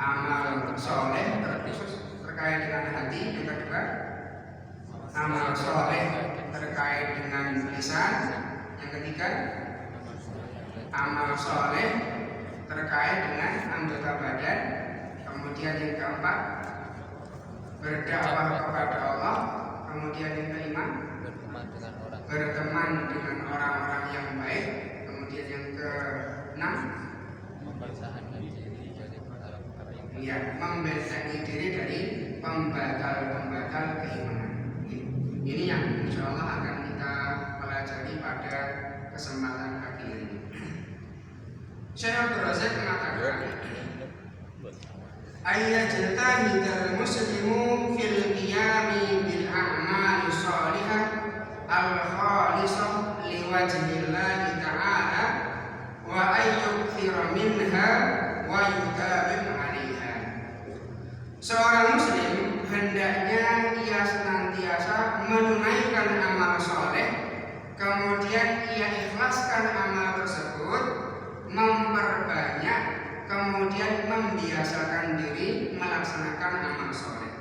amal soleh terkhusus terkait dengan hati. Yang kedua, amal soleh terkait dengan lisan. Yang ketiga, amal soleh terkait dengan anggota badan. Kemudian yang keempat, berdakwah kepada Allah. Kemudian yang kelima, berteman dengan orang-orang yang baik. Kemudian yang keenam, membentengi diri dari pembatal-pembatal keimanan. Ini yang insya Allah akan kita pelajari pada kesempatan pagi ini. Syekh Abdul Razak mengatakan, ayyajtahidal muslimu fil qiyami bil a'mali shalihah al khalisah liwajhillahi ta'ala wa ayyukthira minha wa yudawim 'alaiha. Seorang muslim hendaknya ia senantiasa menunaikan amal soleh, kemudian ia ikhlaskan amal tersebut, memperbanyak, kemudian membiasakan diri melaksanakan amal soleh.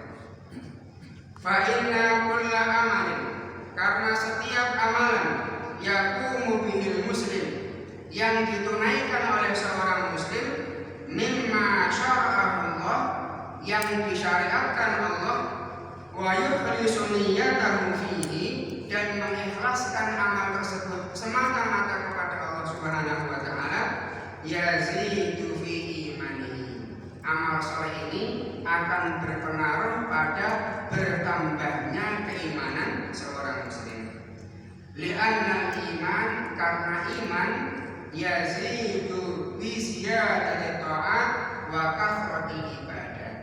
Fa inna kulla amalin, karena setiap amalan yaqumu bihil muslim, yang ditunaikan oleh seorang muslim, mimma syara'ahullah, yang disyariatkan Allah, wa yukhlisu niyyatahu fihi, dan mengikhlaskan amal tersebut semata-mata kepada Allah Subhanahu wa taala, yazidu fi imanihi. Amal soleh ini akan berpengaruh pada bertambahnya keimanan seorang muslim. Li'anna iman, karena iman yazidu bi ziyadati ta'at wa kathratil ibadah.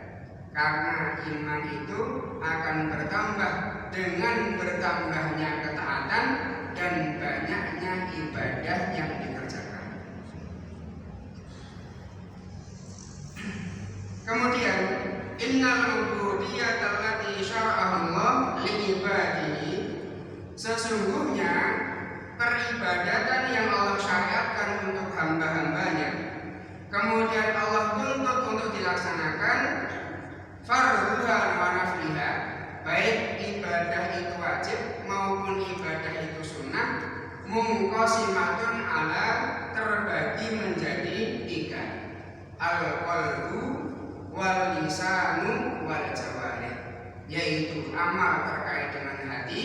Karena iman itu akan bertambah dengan bertambahnya ketaatan dan banyaknya ibadah yang dikerjakan. Kemudian innal ubudiyyata allati syara'ahullah li ibadihi, sesungguhnya peribadatan yang Allah syariatkan untuk hamba-hambanya, kemudian Allah tuntut untuk dilaksanakan, fardhuha wa nafliha, baik ibadah itu wajib maupun ibadah itu sunnah, munqasimatun ala, terbagi menjadi tiga, al-qalbu wal lisanu wal jawarih, yaitu amal terkait dengan hati,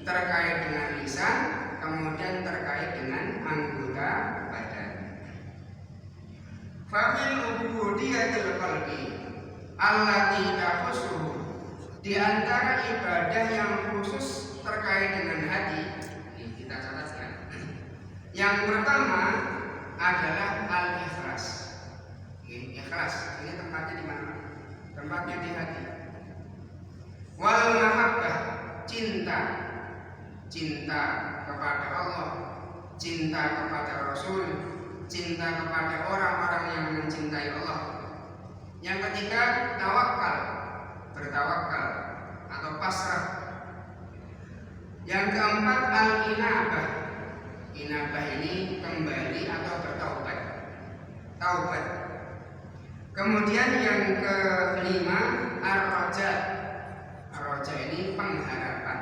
terkait dengan lisan, kemudian terkait dengan anggota badan. Famil ubudiyatil qalbi allati takhussuhu, di antara ibadah yang khusus terkait dengan hati, ini kita catatkan. Yang pertama adalah al-ikhlas. Ikhlas ini tempatnya di mana? Tempatnya di hati. Wal mahabbah, cinta kepada Allah, cinta kepada Rasul, cinta kepada orang-orang yang mencintai Allah. Yang ketiga, tawakal, bertawakal atau pasrah. Yang keempat, al-inabah. Inabah ini kembali atau bertaubat, taubat. Kemudian yang kelima, ar-raja. Ar-raja ini pengharapan,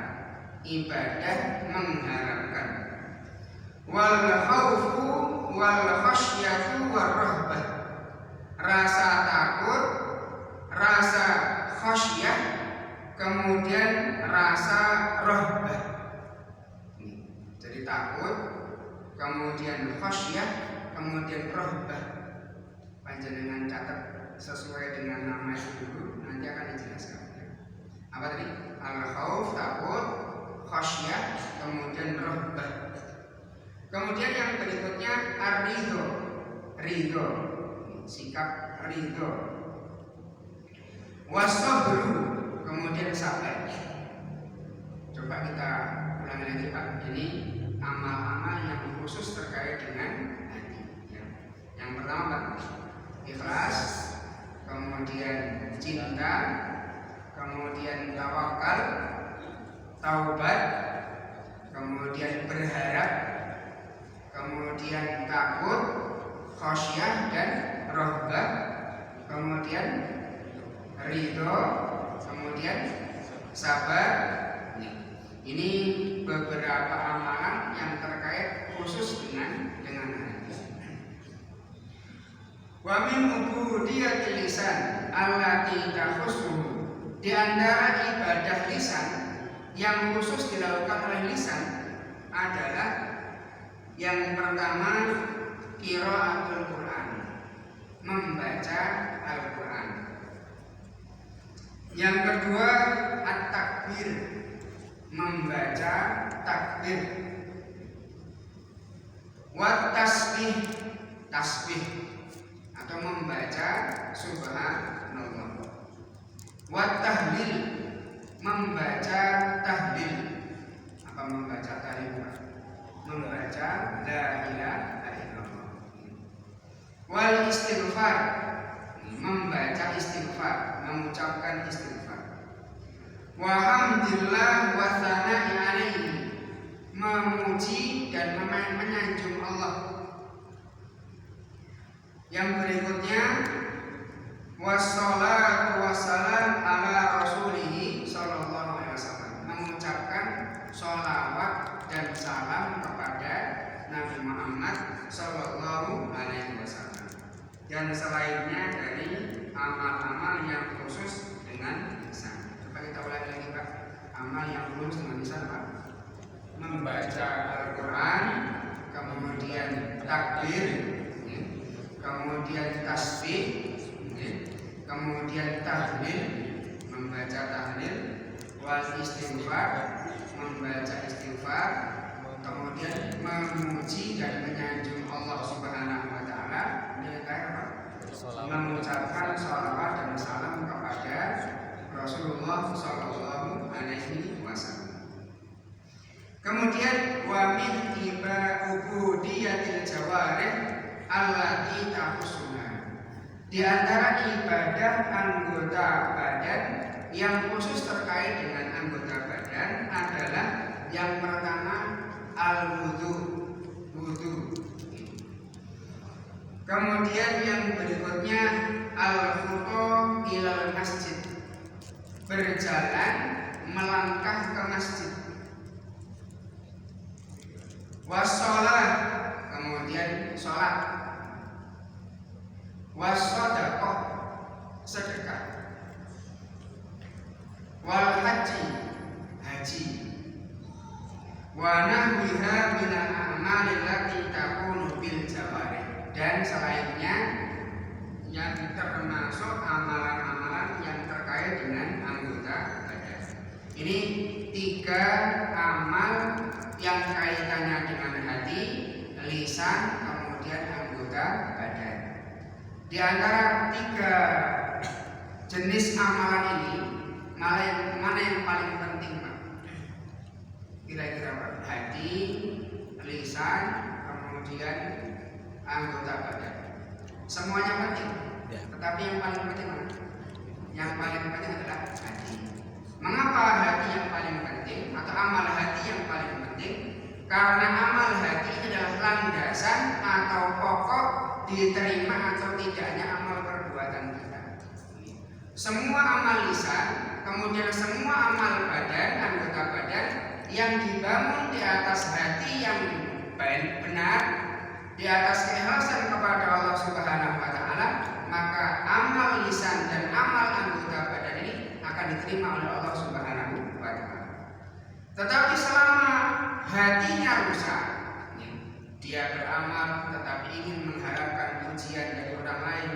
ibadah mengharapkan. Wal khaufu wal khasyatu war rahbah, rasa takut, rasa khasyah, kemudian rasa rahbah. Jadi takut, kemudian khasyah, kemudian rahbah. Panjenengan catat sesuai dengan nama itu dulu, nanti akan dijelaskan. Apa tadi? Al-khauf, takut, khasyah, kemudian rahbah. Kemudian yang berikutnya ar-ridho, ridho, sikap ridho. Was-sabru, kemudian sabar. Coba kita ulangi lagi Pak. Ini amal-amal yang khusus terkait dengan hati. Yang pertama Pak, ikhlas, kemudian cinta, kemudian tawakal, taubat, kemudian berharap, kemudian takut, khasyah dan rahbah, kemudian ridho, kemudian sabar. Ini beberapa amalan yang terkait khusus dengan hati. Wa min ubudiyatil lisan allati takhussuhu, di antara ibadah lisan yang khusus dilakukan oleh lisan adalah yang pertama qiraatul Quran, membaca Al-Quran. Yang kedua at-takbir, membaca takbir. Wa tasbih, tasbih atau membaca subhanallah. Wa tahlil, membaca tahlil. Apa membaca tahlil? Membaca la ilaha illallah. Wal istighfar, membaca istighfar, mengucapkan istighfar. Wa hamdillah wa tsana'i alaihi, memuji dan menyanjung Allah. Yang berikutnya wassalatu wassalam ala rasulih sallallahu alaihi wasallam, mengucapkan sholawat dan salam kepada Nabi Muhammad sallallahu alaihi wasallam. Dan selainnya dari amal-amal yang khusus dengan lisan. Coba kita ulangi lagi Pak. Amal yang khusus dengan lisan Pak: membaca Al-Quran, kemudian takbir, kemudian tasbih, kemudian tahlil, membaca tahlil, wal istighfar, membaca istighfar, kemudian memuji dan menyanjung Allah Subhanahu wa taala, mengucapkan sholawat dan salam kepada Rasulullah sallallahu alaihi wasallam. Kemudian wa min ubudiyatil jawarih allati tahussuha, di antara ibadah anggota badan yang khusus terkait dengan anggota badan adalah yang pertama al-wudu, wudu. Kemudian yang berikutnya al-khutu ilal masjid, berjalan melangkah ke masjid. Wassalah, kemudian sholat. Wassadaqah, sedekah. Wal haji, haji. Wa nahwiha minal a'mali allati takunu bil jawarih, dan selainnya yang termasuk amalan-amalan yang terkait dengan anggota badan. Ini 3 amal yang kaitannya dengan hati, lisan, kemudian anggota badan. Di antara 3 jenis amalan ini, mana yang paling penting Pak? Kira-kira Pak? Hati, lisan, kemudian anggota badan. Semuanya penting, tetapi yang paling penting mana? Yang paling penting adalah hati. Mengapa hati yang paling penting atau amal hati yang paling penting? Karena amal hati adalah landasan atau pokok diterima atau tidaknya amal perbuatan kita. Semua amal lisan, kemudian semua amal badan, anggota badan yang dibangun di atas hati yang benar, di atas keikhlasan kepada Allah Subhanahu wa taala, maka amal lisan dan amal anggota badan ini akan diterima oleh Allah Subhanahu wa taala. Tetapi selama hatinya rusak, dia beramal tetapi ingin mengharapkan pujian dari orang lain,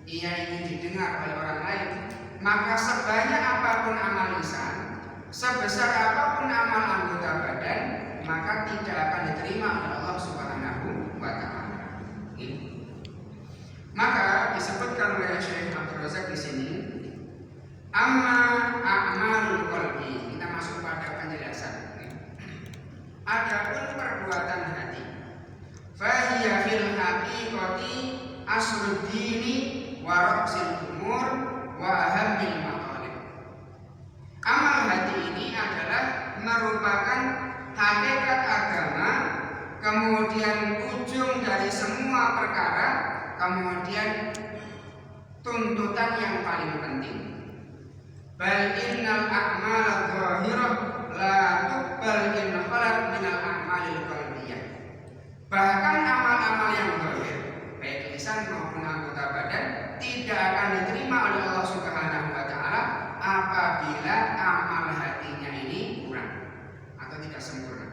ia ingin didengar oleh orang lain, maka sebanyak apapun amal lisan, sebesar apapun amal anggota badan, maka tidak akan diterima oleh Allah Subhanahu wa taala. Maka disebutkan oleh Syekh Abdul Razak di sini, amma a'malul qalbi, kita masuk pada penjelasan. Adapun perbuatan hati, fahiya fil haqiqati asruddini wa ra'sil umur wa ahammil maqalib. Amal hati ini adalah merupakan hakikat agama, kemudian ujung dari semua perkara, kemudian tuntutan yang paling penting. Bal innal a'mal adh-dhahirah la tuqbal in khalat minal a'malil qalbiyah. Bahkan amal-amal yang zahir, baik lisan maupun anggota badan, tidak akan diterima oleh Allah Subhanahu wa taala apabila amal hatinya ini kurang atau tidak sempurna.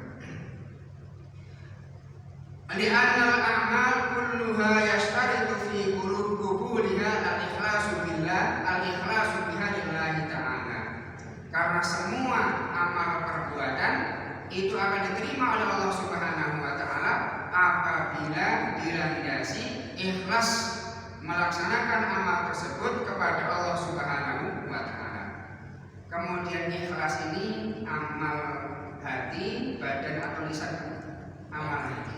Li'annal a'mal kulluha yashtaritu fi qubuliha al-ikhlasu billah, al-ikhlasu biha lillahi ta'ala. Karena semua amal perbuatan itu akan diterima oleh Allah Subhanahu wa taala apabila dilandasi ikhlas melaksanakan amal tersebut kepada Allah Subhanahu wa taala. Kemudian ikhlas ini amal hati, badan atau lisan? Amal hati.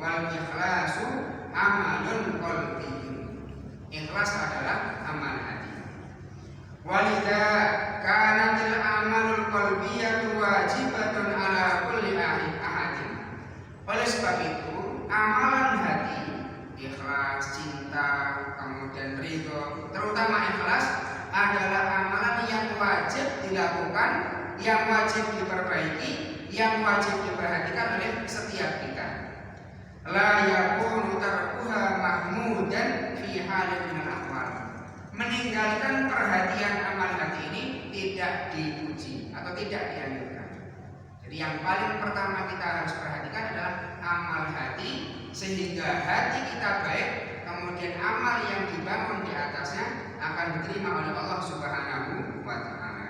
Wal ikhlasu amalun qalbiyyun. Ikhlas adalah amal hati. Walidha kanatil amalul qalbiyyatu wajibatun ala kulli ahadin. Oleh sebab itu, amalan hati, ikhlas, cinta, kemudian ridho, terutama ikhlas adalah amalan yang wajib dilakukan, yang wajib diperbaiki, yang wajib diperhatikan oleh setiap kita. La yakunu tarkuha mahmudan fi halin minal ahwal. Meninggalkan perhatian amal hati ini tidak dipuji atau tidak dianjurkan. Jadi yang paling pertama kita harus perhatikan adalah amal hati, sehingga hati kita baik, kemudian amal yang dibangun di atasnya akan diterima oleh Allah Subhanahu wa taala.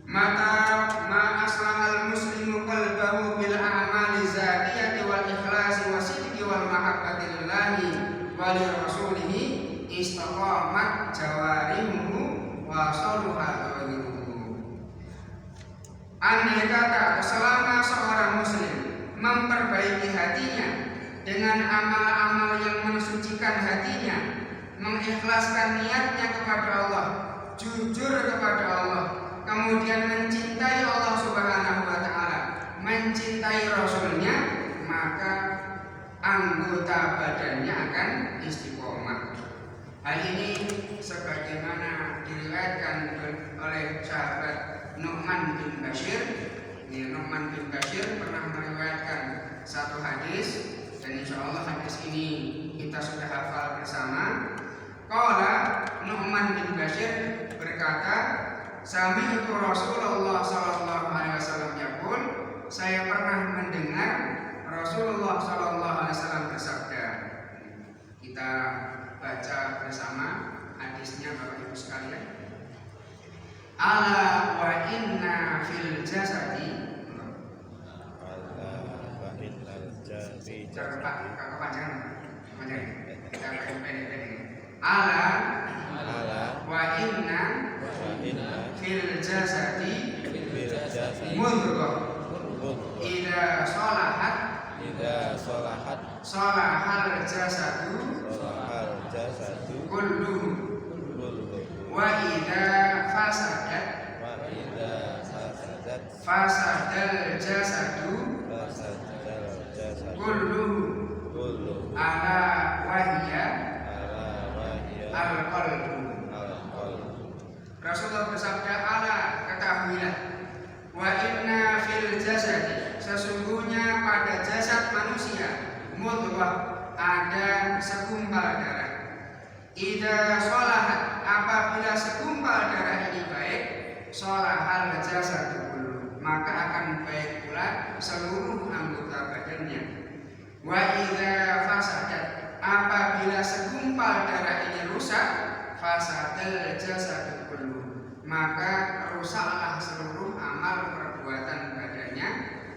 Mata ma aslahal muslimu qalbahu bil a'mali zatiyati wal ikhlasi wasidqi wal mahabbati lillahi wa li rasulihi istaqamat jawarihu wa saluha dhahiruhu. Andai kata selama seorang muslim memperbaiki hatinya dengan amal-amal yang mensucikan hatinya, mengikhlaskan niatnya kepada Allah, jujur kepada Allah, kemudian mencintai Allah Subhanahu wa taala, mencintai Rasulnya, maka anggota badannya akan istiqomah. Hal ini sebagaimana diriwayatkan oleh sahabat Nu'man bin Bashir. Nu'man bin Bashir pernah meriwayatkan satu hadis, dan insya Allah hadis ini kita sudah hafal bersama. Qala Nu'man bin Bashir berkata, sami'tu Rasulullah sallallahu alaihi wasallam yaqul, saya pernah mendengar Rasulullah sallallahu alaihi wasallam bersabda. Kita baca bersama hadisnya Bapak Ibu sekalian. Ala wa inna fil jasadi, kepanjangan. Kita pendek-pendek. Ala wa inna fil jasadi mudghah idza salahat salahal jasadu kulluhu wa idza fasadat fasadal jasadu kulluhu ala wahya al-qalbu. Rasulullah bersabda, ala, ketahuilah, wa inna fil jasadi, sesungguhnya pada jasad manusia, mudghah, ada segumpal darah. Idza sholahat, apabila segumpal darah ini baik, sholahal jasadu kullu, maka akan baik pula seluruh anggota badannya. Wa idza fasadat, apabila segumpal darah ini rusak, fasadal jasadu kullu, maka rusaklah seluruh amal perbuatan badannya.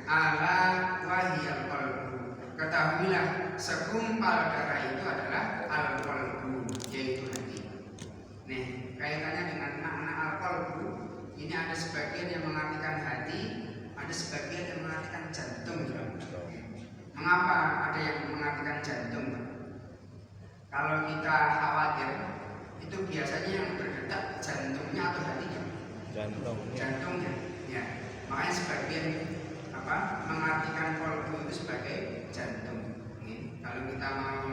Ala wahyal qalbu, ketahuilah segumpal darah itu adalah al-qalbu, yaitu hati. Nih, kaitannya dengan makna al-qalbu, ini ada sebagian yang mengartikan hati, ada sebagian yang mengartikan jantung. Mengapa ada yang mengartikan jantung? Kalau kita khawatir, itu biasanya yang berdetak jantungnya atau hatinya? Jantungnya. Ya. Makanya sebagian mengartikan qalbu itu sebagai jantung. Kalau kita mau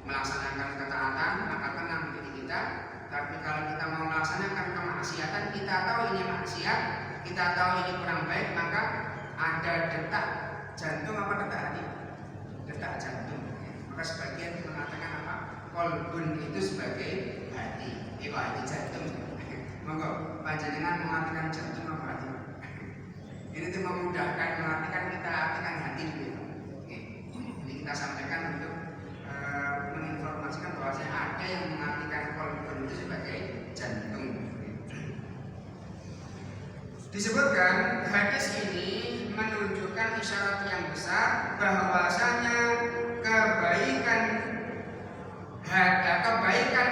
melaksanakan ketaatan kita tahu ini kurang baik, maka ada detak jantung apa detak hati? Detak jantung. Maka sebagian mengatakan apa? Kolbun itu sebagai hati. Hati jantung. Monggo panjenengan mengartikan jantung apa hati? Ini untuk memudahkan mengartikan, kita artikan hati dulu. Ini kita sampaikan untuk menginformasikan bahwasanya ada yang mengartikan kolbun itu sebagai jantung. Disebutkan hadis ini menunjukkan isyarat yang besar bahwasanya kebaikan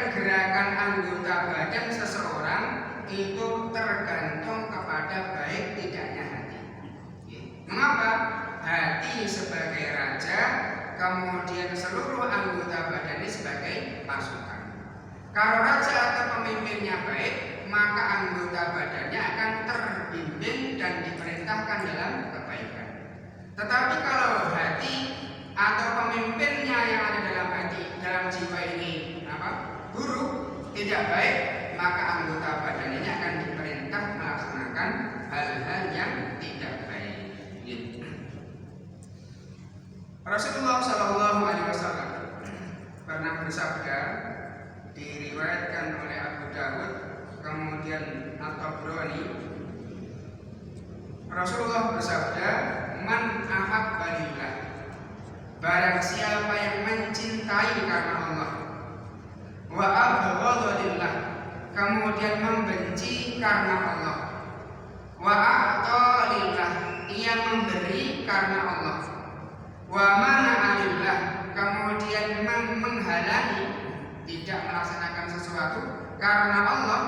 gerakan anggota badan seseorang itu tergantung kepada baik tidaknya hati. Mengapa? Hati sebagai raja, kemudian seluruh anggota badannya sebagai pasukan. Kalau raja atau pemimpinnya baik, maka anggota badannya akan terbimbing dan diperintahkan dalam kebaikan. Tetapi kalau hati atau pemimpinnya yang ada dalam hati, dalam jiwa ini buruk, tidak baik, maka anggota badannya akan diperintah melaksanakan hal-hal yang tidak baik. Rasulullah Shallallahu Alaihi Wasallam pernah bersabda, diriwayatkan oleh Abu Dawud, kemudian At-Tabrani. Rasulullah bersabda, man ahabba lillah, barang siapa yang mencintai karena Allah, wa abghadha lillah, kemudian membenci karena Allah, wa a'ta lillah, ia memberi karena Allah, wa mana'a lillah, kemudian menghalangi, tidak melaksanakan sesuatu karena Allah,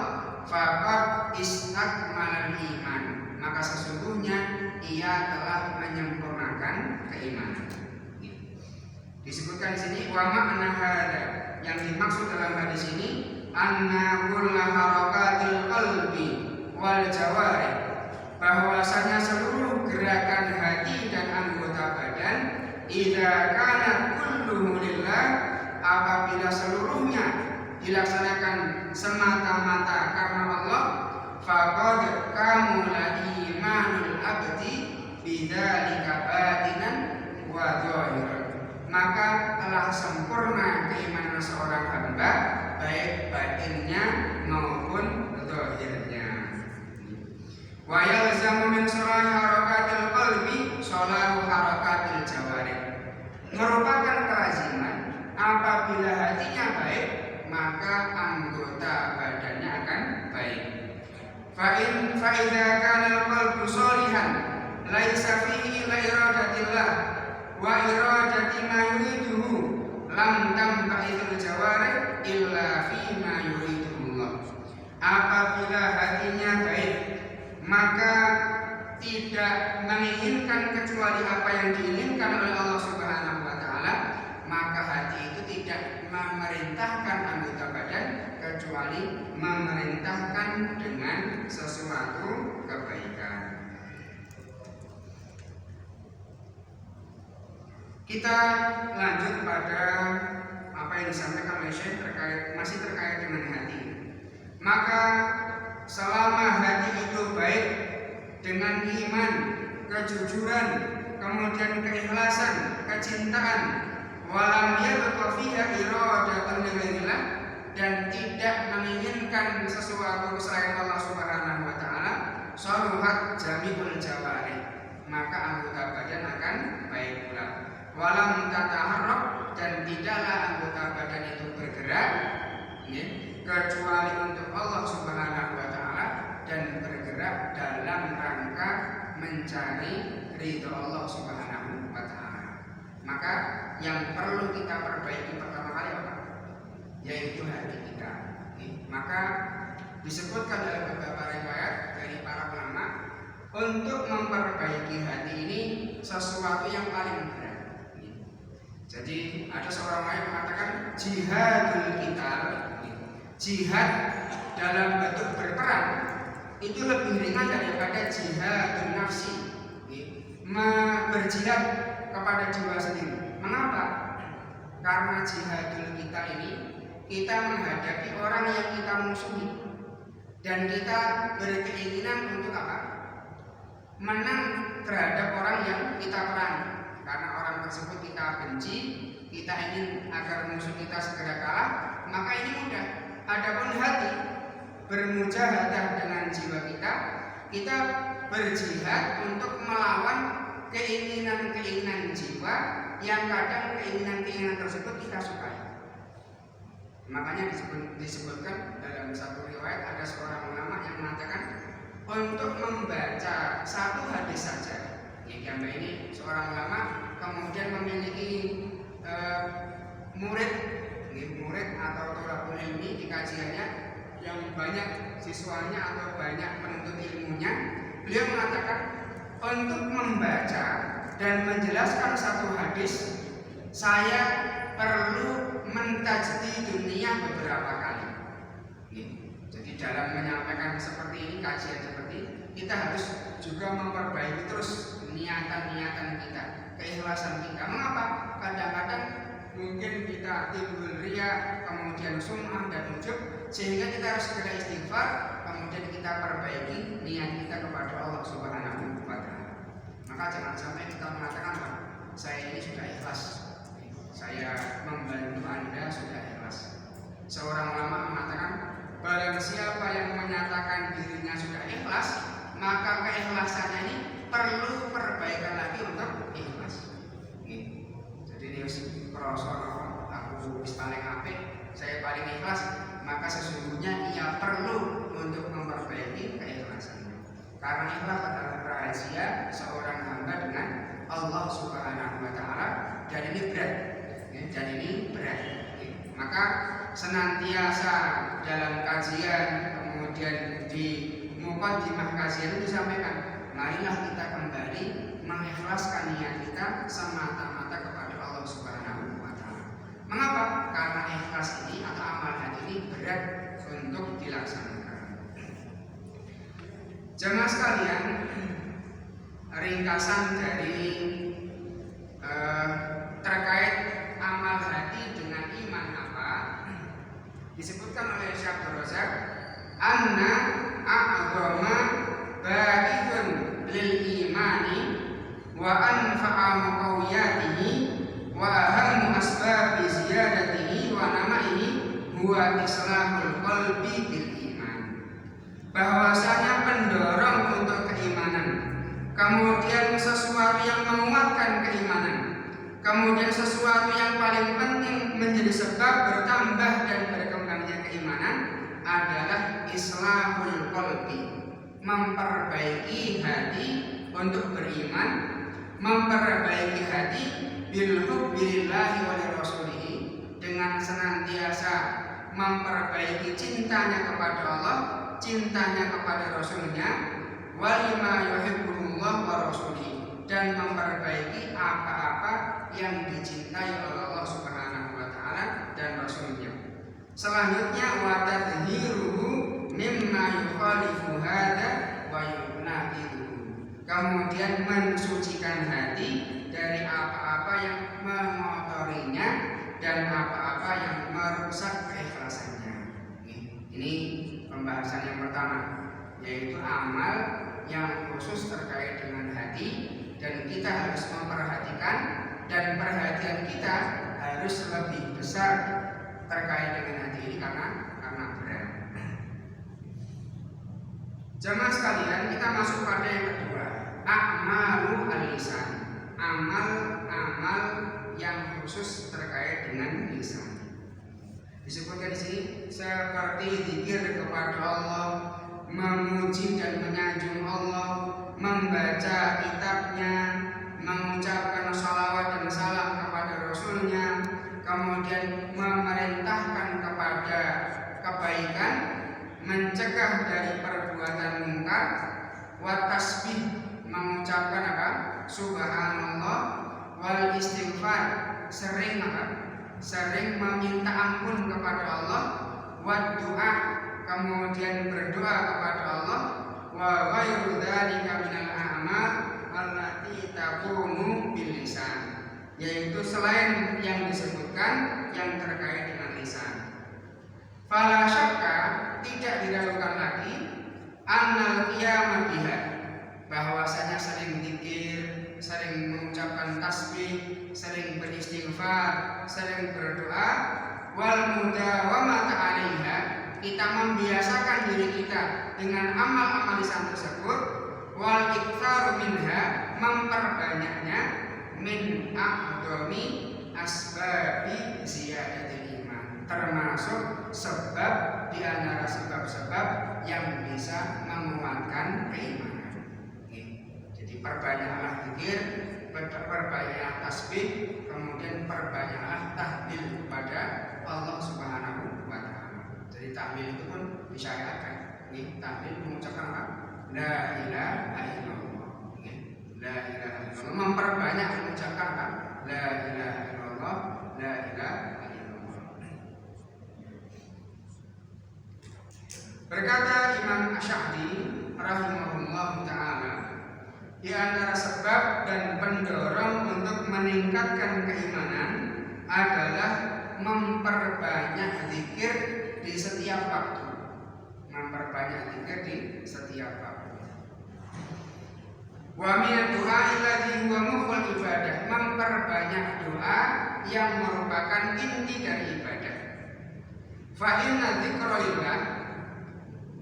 faqad istakmalal iman, maka sesungguhnya ia telah menyempurnakan keimanan. Disebutkan di sini wa ma'na hada, yang dimaksud dalam hadis ini anna kulla harakatil qalbi wal jawarih, bahwasanya seluruh gerakan hati dan anggota badan idza kana kulluhu lillah, apabila seluruhnya dilaksanakan semata-mata karena Allah, faqad kamula imanul abdi bidzalika batinan wa dhahiran, maka telah sempurna keimanan seorang hamba baik batinnya maupun zahirnya. Wa yalzamu min salahi harakatil qalbi salahu harakatil jawarih, merupakan kelaziman apabila hatinya baik, maka anggota badannya akan baik. Fa idza kana al-qalbu shalihan laisa fihi illa iradatillah wa iradati ma yuriduhu lam tamta'idul jawarih illa fi ma yuridullah. Apabila hatinya baik, maka tidak menginginkan kecuali apa yang diinginkan oleh Allah Subhanahu wa taala, maka hati itu tidak memerintahkan anggota badan kecuali memerintahkan dengan sesuatu kebaikan. Kita lanjut pada apa yang disampaikan oleh Syekh masih terkait dengan hati. Maka selama hati itu baik dengan iman, kejujuran, kemudian keikhlasan, kecintaan, walam yabqa fiha iradatun lighairillah, dan tidak menginginkan sesuatu selain Allah Subhanahu wa taala, saluhat jami'ul jawarih, maka anggota badan akan baik pula. Walam tataharrak, dan tidaklah anggota badan itu bergerak kecuali untuk Allah Subhanahu wa taala dan bergerak dalam rangka mencari ridha Allah Subhanahu wa taala. Maka yang perlu kita perbaiki pertama kali apa? Yaitu hati kita. Maka disebutkan dalam beberapa riwayat dari para ulama, untuk memperbaiki hati ini sesuatu yang paling berat. Jadi ada seorang yang mengatakan jihadul qital, jihad dalam bentuk berperang itu lebih ringan daripada jihadun nafsi, berjihad kepada jiwa sendiri. Mengapa? Karena jihadul qital ini kita menghadapi orang yang kita musuhi, dan kita berkeinginan untuk apa? menang terhadap orang yang kita perangi. Karena orang tersebut kita benci, kita ingin agar musuh kita segera kalah, maka ini mudah. Adapun hati, bermujahadah dengan jiwa kita berjihad untuk melawan keinginan-keinginan jiwa yang kadang keinginan-keinginan tersebut kita sukai. Makanya disebutkan dalam satu riwayat ada seorang ulama yang mengatakan untuk membaca satu hadis saja. Yang ini seorang ulama kemudian memiliki murid atau thalabul ilmi di kajiannya yang banyak siswanya atau banyak penuntut ilmunya. Beliau mengatakan untuk membaca dan menjelaskan satu hadis saya perlu mentajdi dunia beberapa kali. Jadi dalam menyampaikan seperti ini, kajian seperti ini, kita harus juga memperbaiki terus niatan-niatan kita, keikhlasan kita. Mengapa? Kadang-kadang mungkin kita timbul riya, kemudian sum'ah dan ujub, sehingga kita harus segera istighfar, kemudian kita perbaiki niat kita kepada Allah Subhanahu wa Ta'ala. Maka jangan sampai kita mengatakan, saya ini sudah ikhlas, saya membantu Anda sudah ikhlas. Seorang ulama mengatakan, barang siapa yang menyatakan dirinya sudah ikhlas, maka keikhlasannya ini perlu perbaikan lagi untuk ikhlas. Jadi ini krosono aku paling apik, saya paling ikhlas, maka sesungguhnya ia perlu untuk memperbaiki keikhlasannya. Karena ikhlas adalah rahasia seorang hamba dengan Allah Subhanahu wa Ta'ala, dan ini berat. Maka senantiasa dalam kajian, kemudian di muqaddimah kajian itu disampaikan, marilah kita kembali mengikhlaskan niat kita semata-mata kepada Allah Subhanahu wa Ta'ala. Mengapa? Karena ikhlas ini atau amal hati ini berat untuk dilaksanakan. Jemaah sekalian, ringkasan dari terkait amal hati dengan iman apa disebutkan oleh Syekh Abdul Razak, anna a'dhama ba'ithun lil imani wa anfa'a muqawiyatihi wa ahammu asbabi ziyadatihi wa nama'ihi huwa islahul qalbi bil iman. Bahwasanya pendorong untuk keimanan, kemudian sesuatu yang menguatkan keimanan, kemudian sesuatu yang paling penting menjadi sebab bertambah dan berkembangnya keimanan adalah islahul qalbi, memperbaiki hati untuk beriman, memperbaiki hati bil hubbillahi wa rasulihi, dengan senantiasa memperbaiki cintanya kepada Allah, cintanya kepada Rasulnya, walima yuhibbullah wa rasulihi, dan memperbaiki apa-apa yang dicintai oleh Allah Subhanahu wa Ta'ala dan Rasulnya. Selanjutnya wa tadhiruhu mimma yukhalifu hadza wa yunaqiduhu, kemudian mensucikan hati dari apa-apa yang mengotorinya dan apa-apa yang merusak keikhlasannya. Ini pembahasan yang pertama, yaitu amal yang khusus terkait dengan hati, dan kita harus memperhatikan, dan perhatian kita harus lebih besar terkait dengan hati ini karena berat. Jemaah sekalian, kita masuk pada yang kedua, a'malu al-lisan, amal-amal yang khusus terkait dengan lisan. Disebutkan di sini seperti zikir kepada Allah, memuji dan menyanjung Allah, membaca kitabnya, mengucapkan salawat dan salam kepada Rasulnya, kemudian memerintahkan kepada kebaikan, mencegah dari perbuatan mungkar, wa tasbih, mengucapkan apa? Subhanallah, wal istighfar, sering meminta ampun kepada Allah, wa doa, kemudian berdoa kepada Allah, wa ghairu dzalika minal a'mal allati takunu bil lisan, yaitu selain yang disebutkan yang terkait dengan lisan. Fala syakka, tidak diragukan lagi, annal qiyama biha, bahwasanya sering mengucapkan tasbih, sering beristighfar, sering berdoa, wal mudawamata 'alaiha, kita membiasakan diri kita dengan amal-amal lisan tersebut, wal iktsaru minha, memperbanyaknya, min a'dhami asbabi ziyadatil iman, termasuk sebab di antara sebab-sebab yang bisa menguatkan keimanan. Jadi perbanyaklah zikir, perbanyaklah tasbih, kemudian perbanyaklah tahlil kepada Allah Subhanahu wa taala. Jadi tahlil itu pun disyariatkan. Tahlil mengucapkan apa? La ilaha illallah. La ilaha illallah, memperbanyak mengucapkan apa? La ilaha illallah, la ilaha illallah. Berkata Imam Asy'ari rahimahullah taala, di antara sebab dan pendorong untuk meningkatkan keimanan adalah memperbanyak zikir di setiap waktu. Memperbanyak zikir di setiap waktu. Wa min du'a alladhi huwa mukhul ibadah, memperbanyak doa yang merupakan inti dari ibadah. Fa inna dzikra lillah,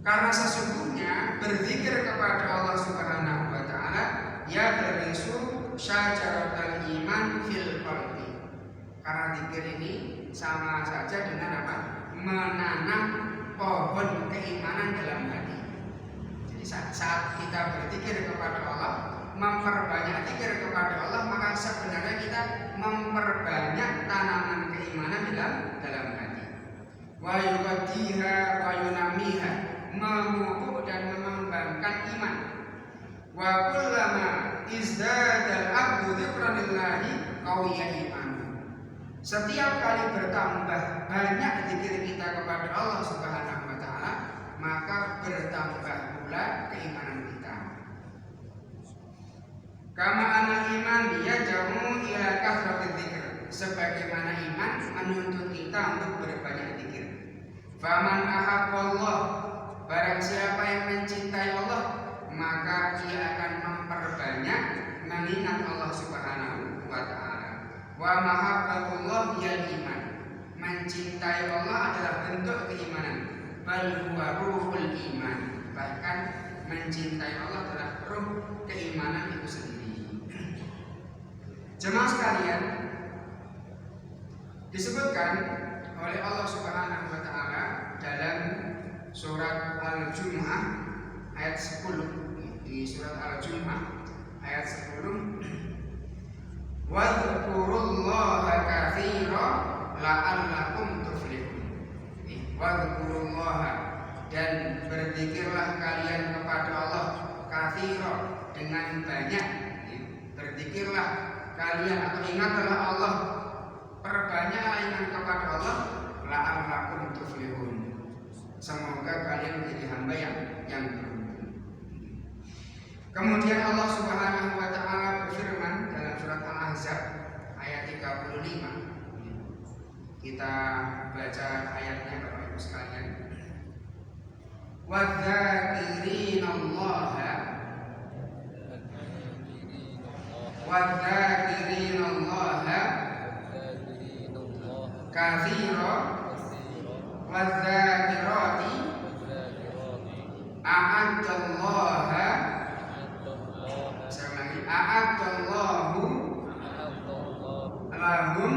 karena sesungguhnya berzikir kepada Allah Subhanahu wa taala yadrisu syajaratul iman fil qalbi. Karena zikir ini sama saja dengan apa? Menanam pohon keimanan dalam hati. Jadi saat kita berzikir kepada Allah, memperbanyak zikir kepada Allah, maka sebenarnya kita memperbanyak tanaman keimanan dalam hati. Wa yuqaddiha wa yunamiha, memupuk dan mengembangkan iman. Wa kullama izdadal abdu dzikranillahi qawiya iman. Setiap kali bertambah banyak zikir kita kepada Allah Subhanahu wa taala, maka bertambah pula keimanan kita. Kama anal iman yajamu ila kasratil dzikr, sebagaimana iman menuntut kita untuk berbanyak zikir. Faman ahabballah, barang siapa yang mencintai Allah, maka dia akan memperbanyak mengingat Allah Subhanahu wa taala. Wa mahabbatullah yal iman, mencintai Allah adalah bentuk keimanan. Bal huwa ruhul iman, bahkan mencintai Allah adalah ruh keimanan itu sendiri. Jemaah sekalian, disebutkan oleh Allah Subhanahu wa taala dalam surat Al-Jumu'ah ayat 10. Di surat Al-Jumu'ah ayat 10, wadhkurullaha katsiran la'allakum tuflihun. Wadhkurullaha, dan berzikirlah kalian kepada Allah, katsiran, dengan banyak. Berzikirlah kalian atau ingatlah Allah, perbanyaklah ingat kepada Allah, la'allakum tuflihun, semoga kalian menjadi hamba yang beruntung. Kemudian Allah Subhanahu wa taala berfirman dalam surat Al-Ahzab ayat 35. Kita baca ayatnya Bapak Ibu sekalian. Wadzakirinallaha katsiran wadzakirati a'addallaha, saya ulangi, a'addallahu lahum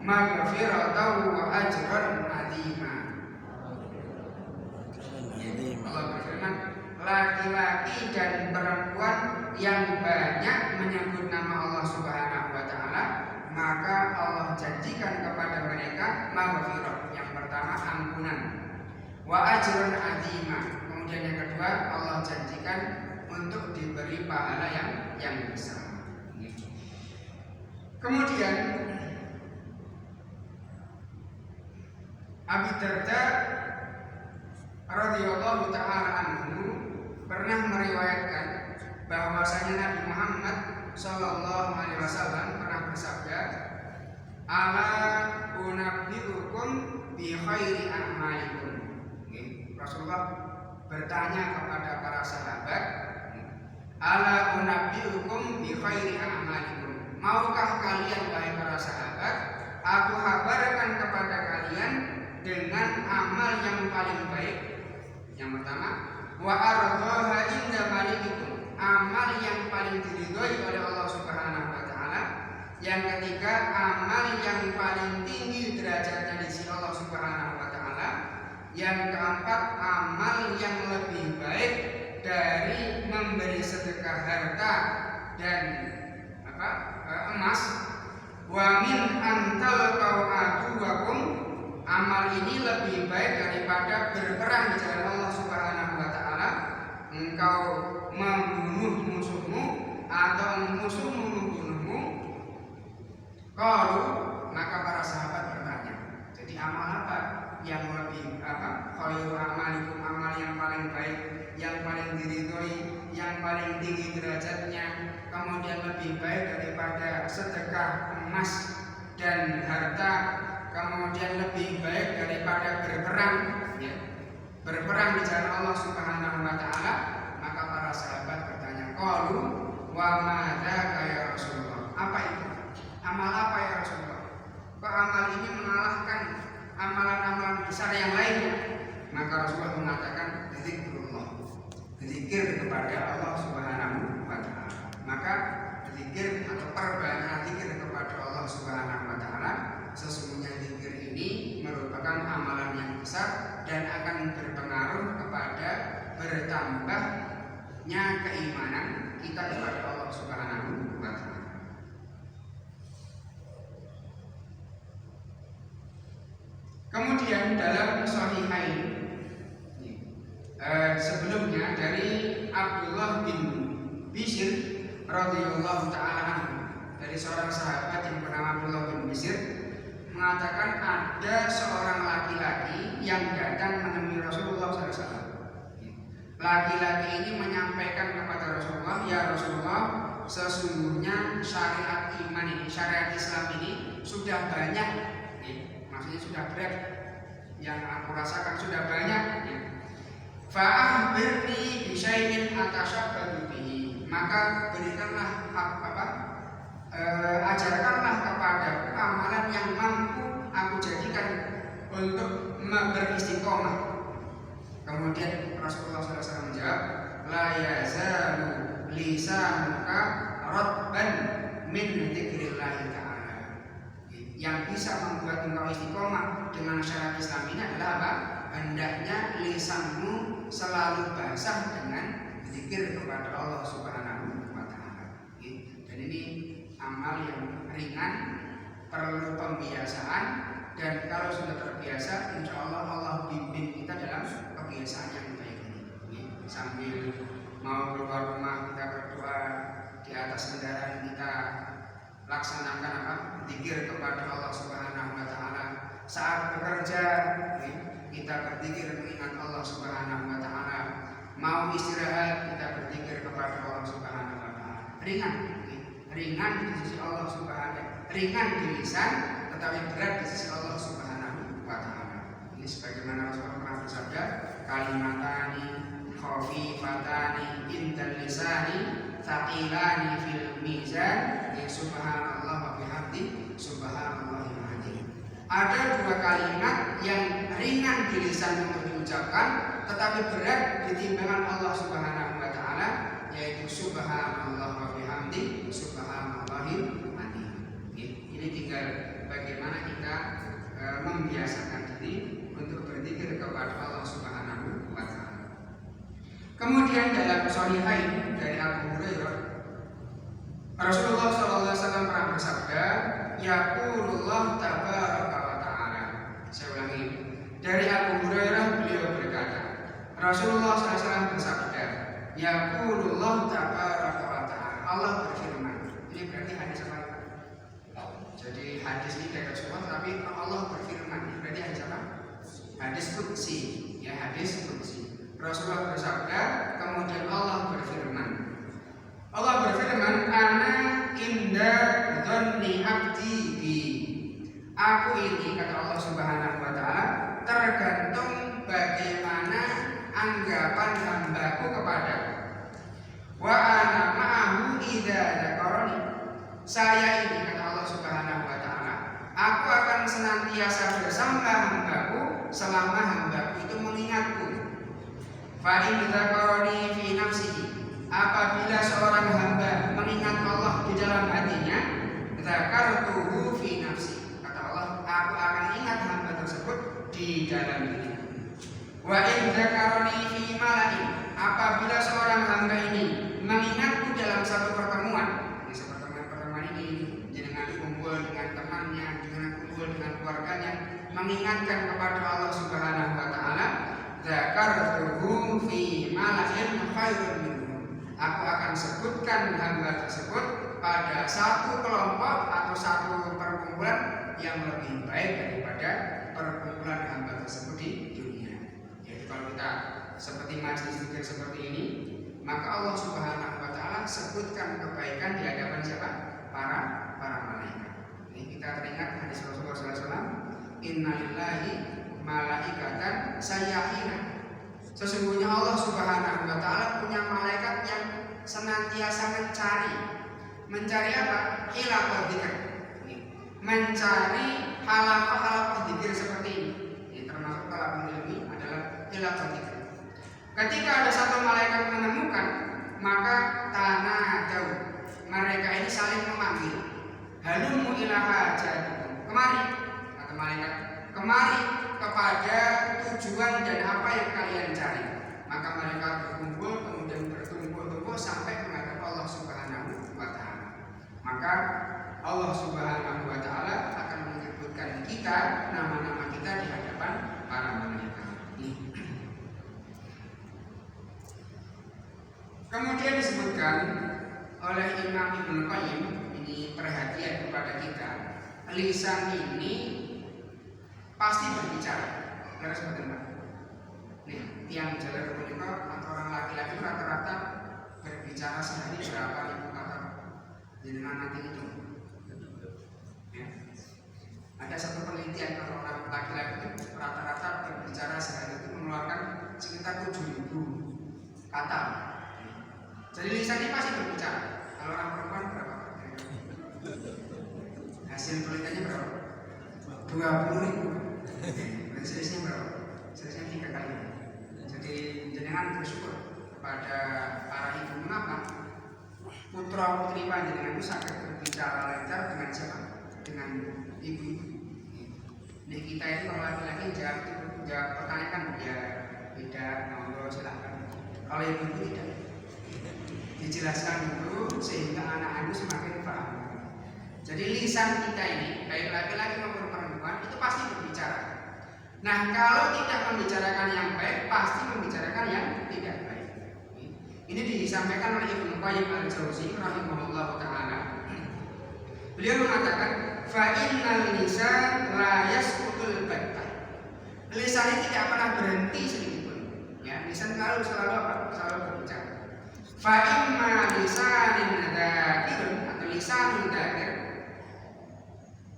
maghfiratan wa ajran 'azima. Allah berfirman, laki-laki dan perempuan yang banyak menyebut nama Allah Subhanahu wa taala, maka Allah janjikan kepada mereka maghfirah. Yang pertama ampunan, wa ajran 'azima. Kemudian yang kedua, Allah janjikan untuk diberi pahala yang besar. Kemudian Abi Darda radhiyallahu taala anhu pernah meriwayatkan bahwasanya Nabi Muhammad sallallahu alaihi wasallam pernah bersabda, "Ala unabbiukum bi khairi a'malikum." Rasulullah bertanya kepada para sahabat, Ala unabbiukum bi khairi a'malikum. Maukah kalian wahai para sahabat, aku kabarkan kepada kalian dengan amal yang paling baik. Yang pertama, wa ardhaha inda malikikum, amal yang paling diridhoi oleh Allah Subhanahu wa taala. Yang ketiga, amal yang paling tinggi derajatnya di sisi Allah Subhanahu wa taala. Yang keempat, amal yang lebih baik dari memberi sedekah harta dan emas. Wa min antal qau'atuwakum, amal ini lebih baik daripada berperang di jalan Allah Subhanahu wa taala. Engkau membunuh musuhmu atau musuhmu membunuhmu. Qalu, maka para sahabat bertanya, jadi amal apa yang lebih khairu amalikum, amal yang paling baik, yang paling diridhoi, yang paling tinggi derajatnya, kemudian lebih baik daripada sedekah emas dan harta, kemudian lebih baik daripada berperang, ya, berperang di jalan Allah Subhanahu wa taala. Maka para sahabat bertanya, qalu wa madzaka ya Rasulullah, apa itu? Amal apa ya Rasulullah? Kok amal ini mengalahkan amalan-amalan besar yang lainnya? Maka Rasulullah mengatakan, zikrullah, zikir kepada Allah Subhanahu wa taala. Maka zikir atau perbanyak zikir kepada Allah Subhanahu wa taala. Sesungguhnya zikir ini merupakan amalan yang besar dan akan berpengaruh kepada bertambahnya keimanan kita kepada Allah Subhanahu wa taala. Kemudian dalam Sahihain sebelumnya dari Abdullah bin Bishr radhiyallahu taala anhu, dari seorang sahabat yang bernama Abdullah bin Bishr, mengatakan ada seorang laki-laki yang datang menemui Rasulullah SAW. Laki-laki ini menyampaikan kepada Rasulullah, ya Rasulullah, sesungguhnya syariat iman ini, syariat Islam ini sudah banyak, maksudnya sudah berat, yang aku rasakan sudah banyak. Fa'akhbirni bisyai'in atasyabbadu bihi, maka berikanlah ajarkanlah kepada amalan yang mampu aku jadikan untuk beristiqomah. Kemudian Rasulullah SAW menjawab, la yazalu lisanuka ratban min dzikrillah ta'ala. Yang bisa membuat engkau istiqomah dengan syariat Islam ini adalah apa? Hendaknya lisanmu selalu basah dengan zikir kepada Allah Subhanahu wa taala. Dan ini amal yang ringan, perlu pembiasaan, dan kalau sudah terbiasa, insya Allah Allah bimbing kita dalam kebiasaan yang baik ini. Sambil mau keluar rumah kita berdoa, di atas kendaraan kita laksanakan zikir kepada Allah Subhanahu wa taala. Saat bekerja kita berzikir mengingat Allah Subhanahu wa taala. Mau istirahat kita berzikir kepada Allah Subhanahu wa taala. Ringan di sisi Allah Subhanahu, ringan di lisan tetapi berat di sisi Allah Subhanahu wa taala. Ini sebagaimana Rasulullah pernah bersabda, kalimatani khafifatani indal lisani thaqilani fil mizan, subhanallah wa bihamdi subhanallahil azim. Ada dua kalimat yang ringan di lisan untuk diucapkan tetapi berat di timbangan Allah Subhanahu wa taala, yaitu subhanallah wa bihamdi subhanallahil azim. Ini tinggal bagaimana kita membiasakan diri untuk berzikir kepada Allah Subhanahu wa taala. Kemudian dalam Sahihain dari Abu Hurairah, Rasulullah SAW pernah bersabda, yaqulullah tabaraka wa ta'ala. Saya ulangi, dari Abu Hurairah beliau berkata, Rasulullah SAW bersabda, yaqulullah tabaraka wa ta'ala, Allah berfirman. Ini berarti hadis apa? Jadi hadis ini dari Rasulullah, tapi Allah berfirman. Ini berarti hadis apa? Hadis qudsi, ya, hadis qudsi. Rasulullah bersabda, kemudian Allah berfirman. Allah berfirman, ana inda dzanni abdi bi. Aku ini, kata Allah Subhanahu wa taala, tergantung bagaimana anggapan hambaku kepadaku. Wa ana senantiasa bersama hambaku selama hambaku itu mengingatku. Fa in dzakarani fi nafsihi, apabila seorang hamba mengingat Allah di dalam hatinya, dzakartuhu fi nafsi, kata Allah, aku akan ingat hamba tersebut di dalam dirinya. Wa in dzakarani fi malain, apabila seorang hamba ini mengingatku dalam satu pertemuan, pertemuan ini dengan kumpul dengan temannya, dengan kumpul dengan keluarganya, mengingatkan kepada Allah Subhanahu wa taala, dzakartuhu fi malain khairun minhu, aku akan sebutkan hamba tersebut pada satu kelompok atau satu perkumpulan yang lebih baik daripada perkumpulan hamba tersebut di dunia. Jadi kalau kita seperti majelis zikir seperti ini, maka Allah Subhanahu wa taala sebutkan kebaikan di hadapan siapa? Para malaikat. Ini kita teringat hadis Rasulullah SAW, innalillahi malaikatan sayyahina. Sesungguhnya Allah Subhanahu wa taala punya malaikat yang senantiasa mencari apa? Hilafah dzikir. Mencari halaqah dzikir seperti ini. Ini termasuk talabul ilmi adalah hilafah dzikir. Ketika ada satu malaikat menemukan, maka tanah jauh. Mereka ini saling memanggil. Halummu ila hajatikum. Kemari, kata malaikat. Kemari kepada tujuan dan apa yang kalian cari. Maka mereka berkumpul, kemudian bertumpuk-tumpuk sampai menghadap Allah Subhanahu wa taala. Maka Allah Subhanahu wa taala akan menyebutkan kita, nama-nama kita di hadapan para malaikat. Kemudian disebutkan oleh Imam Ibnu Qayyim, ini perhatian kepada kita, lisan ini pasti berbicara. Harus benar. Nih, tiang jalan menikah atau orang laki-laki rata-rata berbicara sehari berapa ribu kata. Jenengan nanti itu. Ya. Ada satu penelitian kalau orang laki-laki itu rata-rata berbicara sehari itu mengeluarkan sekitar 7.000 kata. Jadi lisan ini pasti berbicara. Kalau orang perempuan berapa? Hasil penelitiannya berapa? 20.000. Selisihnya berapa? Selisihnya 3 kali. Jadi jenengan bersyukur kepada para ibu, mengapa putra putri panjenengan itu sangat berbicara lancar dengan siapa? Dengan ibu. Nah kita itu kalau laki-laki jawab pertanyaan ya tidak, ngobrol silahkan. Kalau ibu tidak, dijelaskan dulu sehingga anak-anak semakin paham. Jadi lisan kita ini, baik laki-laki maupun perempuan, itu pasti berbicara. Nah kalau tidak membicarakan yang baik, pasti membicarakan yang tidak baik. Ini disampaikan oleh Ibnu Qayyim al-Jauzi rahimahullah taala. Beliau mengatakan, fa innal lisan la yasqutul batta. Lisan ini tidak pernah berhenti sedikitpun. Ya, lisan selalu apa? Selalu berbicara. Fa imma lisanin dzakirun atau lisanun dzakir.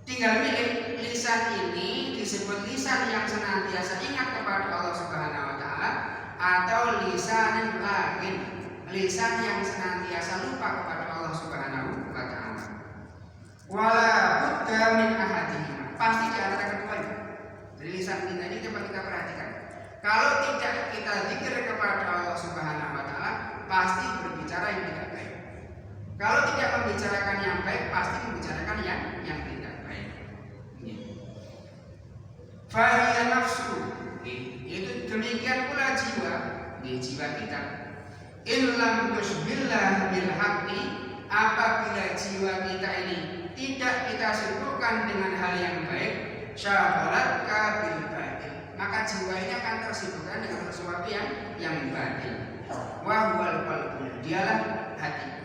Tinggal milih, lisan ini disebut lisan yang senantiasa ingat kepada Allah Subhanahu wa taala atau lisanin lahin, lisan yang senantiasa lupa kepada Allah Subhanahu wa taala. Wala budda min ahadihima, pasti di antara keduanya. Jadi lisan kita ini coba kita perhatikan. Kalau tidak kita zikir kepada Allah Subhanahu wa taala, pasti berbicara yang tidak baik. Kalau tidak membicarakan yang baik, pasti membicarakan yang tidak baik. Fahiya nafsu, itu demikian pula jiwa, jiwa kita. Illam tushbillah bil haqqi, apabila jiwa kita ini tidak kita sibukkan dengan hal yang baik, syaghalat bil batil, maka jiwa ini akan tersibukkan dengan sesuatu yang batil. Wa huwal qalbu, dialah hati.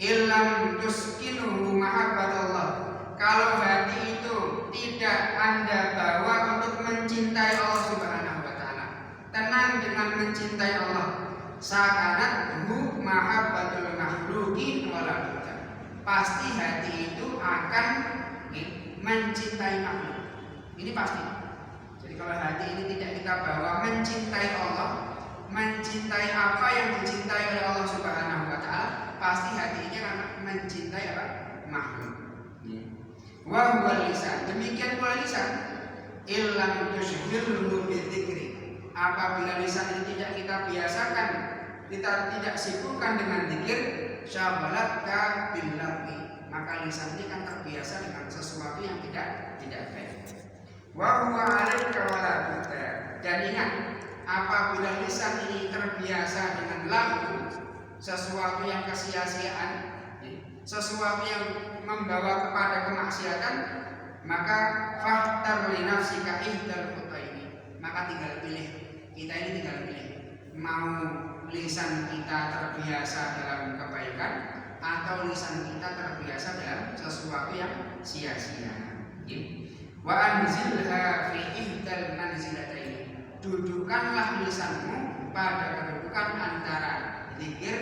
Illam tuskinuhu mahabbatullah, kalau hati itu tidak Anda bawa untuk mencintai Allah Subhanahu wa taala, tenang dengan mencintai Allah, sakanathu mahabbatul makhluqin wala budda, pasti hati itu akan mencintai makhluk. Ini pasti. Jadi kalau hati ini tidak kita bawa mencintai Allah, mencintai apa yang dicintai oleh Allah Subhanahu wa taala, pasti hati ini akan mencintai apa? Makhluk. Wa huwa lisan, demikian pula lisan. Illam tushghilhu bidzikri, apabila lisan ini tidak kita biasakan, kita tidak sibukkan dengan zikir, syabalatka bil lagwi, maka lisan ini kan terbiasa dengan sesuatu yang tidak baik. Wa huwa 'alaika wa la tuta, dan ingat, apabila lisan ini terbiasa dengan lagu, sesuatu yang kesia-siaan, sesuatu yang membawa kepada kemaksiatan, maka fahtar li nafsika ihdal khutaini, maka tinggal pilih, kita ini tinggal pilih, mau lisan kita terbiasa dalam kebaikan atau lisan kita terbiasa dalam sesuatu yang sia-sia. Wa anzilha fi ihdal manzilataini, dudukkanlah lisanmu pada kedudukan antara zikir